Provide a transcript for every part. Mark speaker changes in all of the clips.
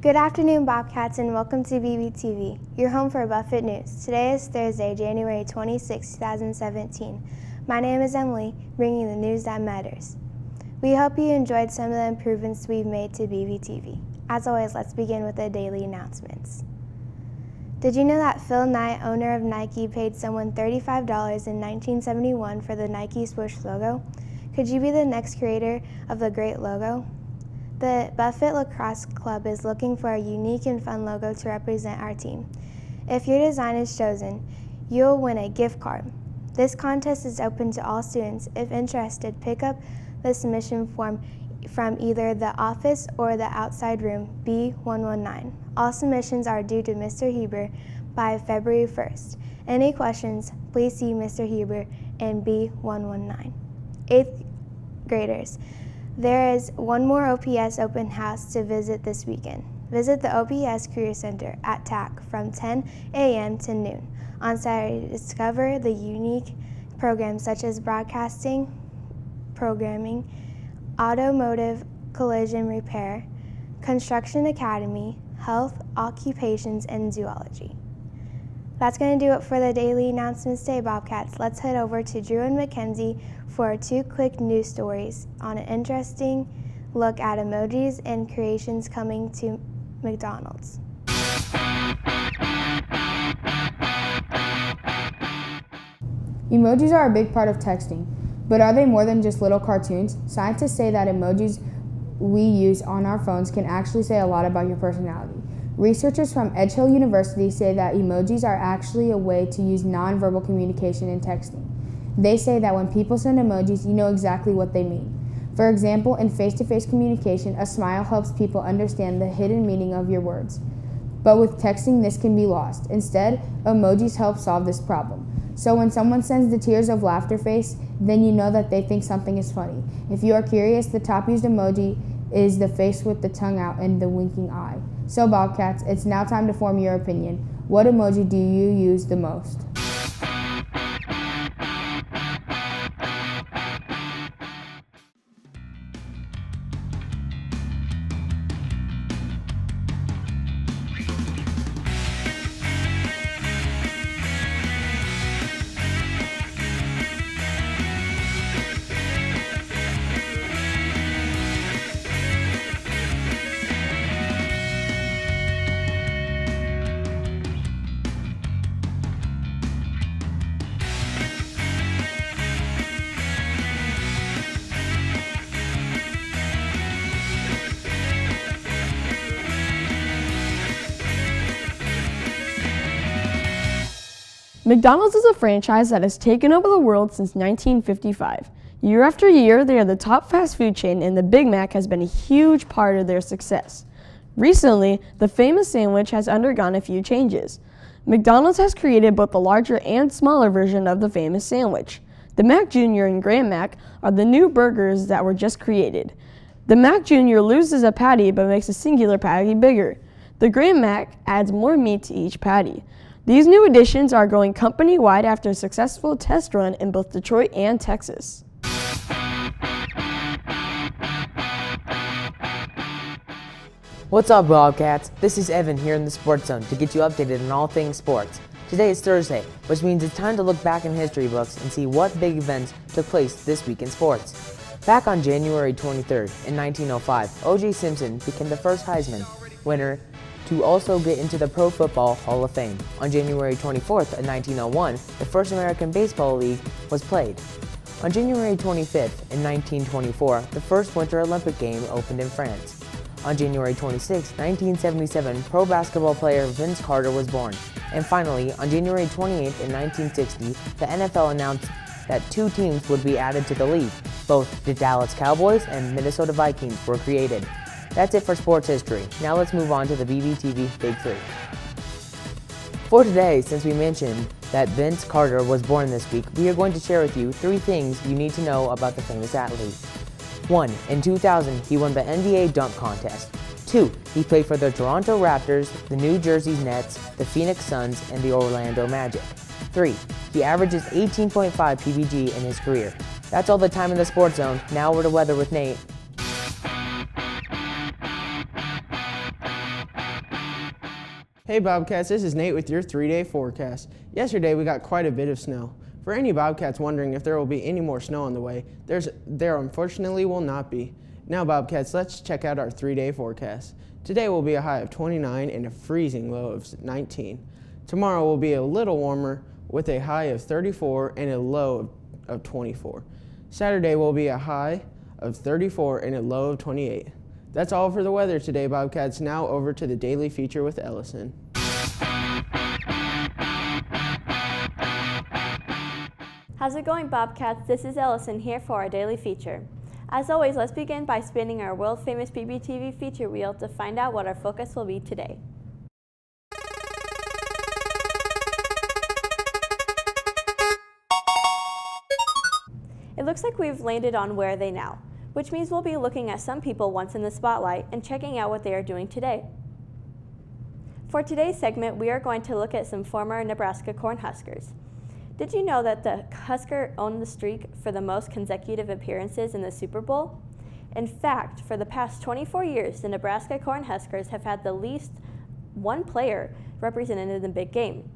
Speaker 1: Good afternoon, Bobcats, and welcome to BBTV, your home for Buffett News. Today is Thursday, January 26, 2017. My name is Emily, bringing the news that matters. We hope you enjoyed some of the improvements we've made to BBTV. As always, let's begin with the daily announcements. Did you know that Phil Knight, owner of Nike, paid someone $35 in 1971 for the Nike swoosh logo? Could you be the next creator of the great logo? The Buffett Lacrosse Club is looking for a unique and fun logo to represent our team. If your design is chosen, you'll win a gift card. This contest is open to all students. If interested, pick up the submission form from either the office or the outside room B119. All submissions are due to Mr. Huber by February 1st. Any questions, please see Mr. Huber in B119. 8th graders. There is one more OPS open house to visit this weekend. Visit the OPS Career Center at TAC from 10 a.m. to noon on Saturday to discover the unique programs such as broadcasting, programming, automotive collision repair, construction academy, health, occupations, and zoology. That's going to do it for the daily announcements today, Bobcats. Let's head over to Drew and Mackenzie for 2 quick news stories on an interesting look at emojis and creations coming to McDonald's.
Speaker 2: Emojis are a big part of texting, but are they more than just little cartoons? Scientists say that emojis we use on our phones can actually say a lot about your personality. Researchers from Edge Hill University say that emojis are actually a way to use nonverbal communication in texting. They say that when people send emojis, you know exactly what they mean. For example, in face-to-face communication, a smile helps people understand the hidden meaning of your words. But with texting, this can be lost. Instead, emojis help solve this problem. So when someone sends the tears of laughter face, then you know that they think something is funny. If you are curious, the top used emoji is the face with the tongue out and the winking eye. So Bobcats, it's now time to form your opinion. What emoji do you use the most?
Speaker 3: McDonald's is a franchise that has taken over the world since 1955. Year after year, they are the top fast food chain, and the Big Mac has been a huge part of their success. Recently, the famous sandwich has undergone a few changes. McDonald's has created both the larger and smaller version of the famous sandwich. The Mac Jr. and Grand Mac are the new burgers that were just created. The Mac Jr. loses a patty but makes a singular patty bigger. The Grand Mac adds more meat to each patty. These new additions are going company-wide after a successful test run in both Detroit and Texas.
Speaker 4: What's up, Bobcats? This is Evan here in the Sports Zone to get you updated on all things sports. Today is Thursday, which means it's time to look back in history books and see what big events took place this week in sports. Back on January 23rd, in 1905, O.J. Simpson became the first Heisman winner to also get into the Pro Football Hall of Fame. On January 24th, in 1901, the first American Baseball League was played. On January 25th, in 1924, the first Winter Olympic game opened in France. On January 26, 1977, pro basketball player Vince Carter was born. And finally, on January 28th, in 1960, the NFL announced that 2 teams would be added to the league. Both the Dallas Cowboys and Minnesota Vikings were created. That's it for sports history. Now let's move on to the BBTV Big 3. For today, since we mentioned that Vince Carter was born this week, we are going to share with you 3 things you need to know about the famous athlete. 1. In 2000, he won the NBA dunk contest. 2. He played for the Toronto Raptors, the New Jersey Nets, the Phoenix Suns, and the Orlando Magic. 3. He averages 18.5 PPG in his career. That's all the time in the Sports Zone. Now over to weather with Nate.
Speaker 5: Hey Bobcats, this is Nate with your 3-day forecast. Yesterday we got quite a bit of snow. For any Bobcats wondering if there will be any more snow on the way, there unfortunately will not be. Now Bobcats, let's check out our 3-day forecast. Today will be a high of 29 and a freezing low of 19. Tomorrow will be a little warmer with a high of 34 and a low of 24. Saturday will be a high of 34 and a low of 28. That's all for the weather today, Bobcats. Now over to the daily feature with Ellison.
Speaker 6: How's it going, Bobcats? This is Ellison here for our daily feature. As always, let's begin by spinning our world-famous BBTV feature wheel to find out what our focus will be today. It looks like we've landed on Where Are They Now, which means we'll be looking at some people once in the spotlight and checking out what they are doing today. For today's segment, we are going to look at some former Nebraska Cornhuskers. Did you know that the Husker owned the streak for the most consecutive appearances in the Super Bowl? In fact, for the past 24 years, the Nebraska Cornhuskers have had the least one player represented in the big game.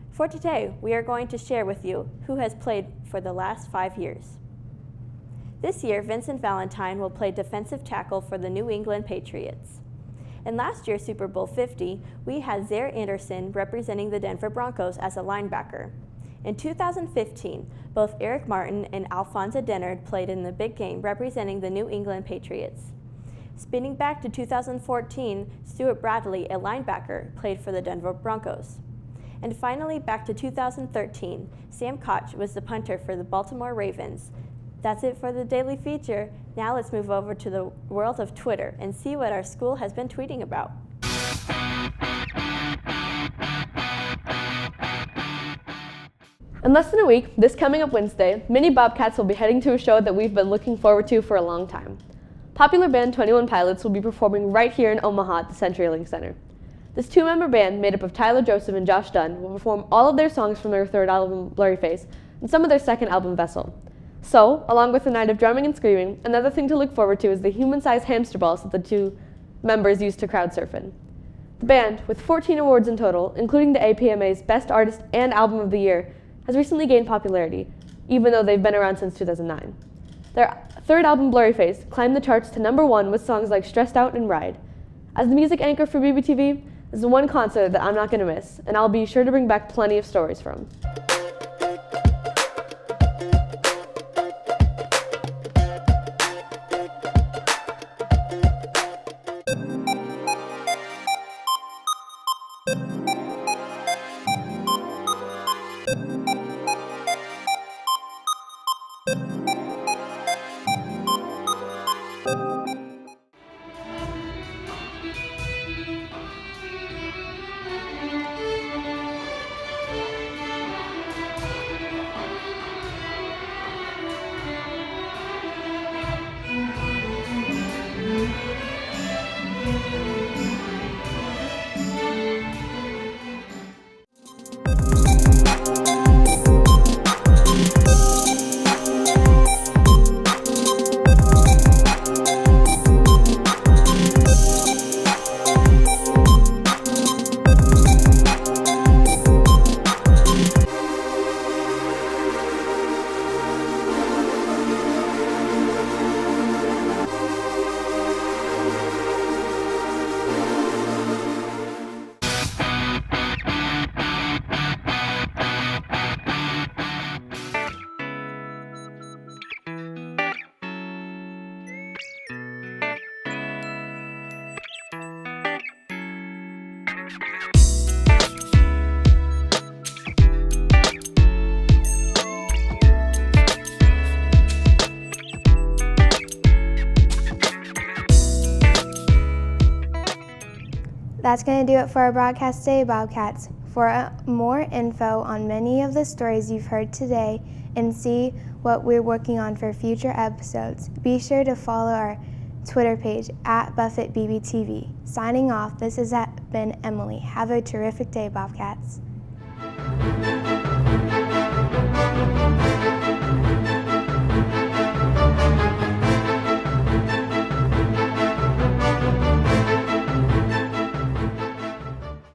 Speaker 6: For today, we are going to share with you who has played for the last 5 years. This year, Vincent Valentine will play defensive tackle for the New England Patriots. In last year's Super Bowl 50, we had Zaire Anderson representing the Denver Broncos as a linebacker. In 2015, both Eric Martin and Alphonse Dennard played in the big game representing the New England Patriots. Spinning back to 2014, Stuart Bradley, a linebacker, played for the Denver Broncos. And finally, back to 2013, Sam Koch was the punter for the Baltimore Ravens. That's it for the daily feature. Now let's move over to the world of Twitter and see what our school has been tweeting about.
Speaker 3: In less than a week, this coming up Wednesday, many Bobcats will be heading to a show that we've been looking forward to for a long time. Popular band 21 Pilots will be performing right here in Omaha at the CenturyLink Center. This two-member band, made up of Tyler Joseph and Josh Dunn, will perform all of their songs from their third album, Blurryface, and some of their second album, Vessel. So, along with a night of drumming and screaming, another thing to look forward to is the human-sized hamster balls that the two members used to crowd surf in. The band, with 14 awards in total, including the APMA's Best Artist and Album of the Year, has recently gained popularity, even though they've been around since 2009. Their third album, Blurryface, climbed the charts to #1 with songs like Stressed Out and Ride. As the music anchor for BBTV, this is the one concert that I'm not going to miss, and I'll be sure to bring back plenty of stories from.
Speaker 1: That's going to do it for our broadcast today, Bobcats. For more info on many of the stories you've heard today and see what we're working on for future episodes, be sure to follow our Twitter page at BuffettBBTV. Signing off, this has been Emily. Have a terrific day, Bobcats.